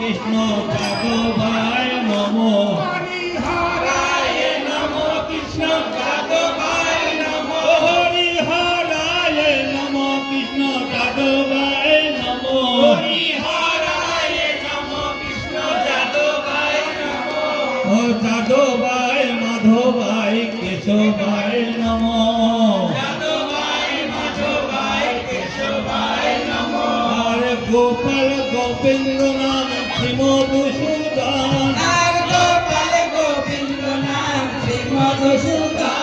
কৃষ্ণ যাদবায় নমো। হরিহরায় নমো কৃষ্ণ যাদবায় নমো। হরিহরায় নমো কৃষ্ণ যাদবায় নমো। হরিহরায় নমো কৃষ্ণ যাদবায় নমো। ও যাদবায় মাধবায় কেশবায় নমো। গোপাল গোবিন্দ নাম শ্রীমধুসূদন। গোপাল গোবিন্দ নাম শ্রীমধুসূদন।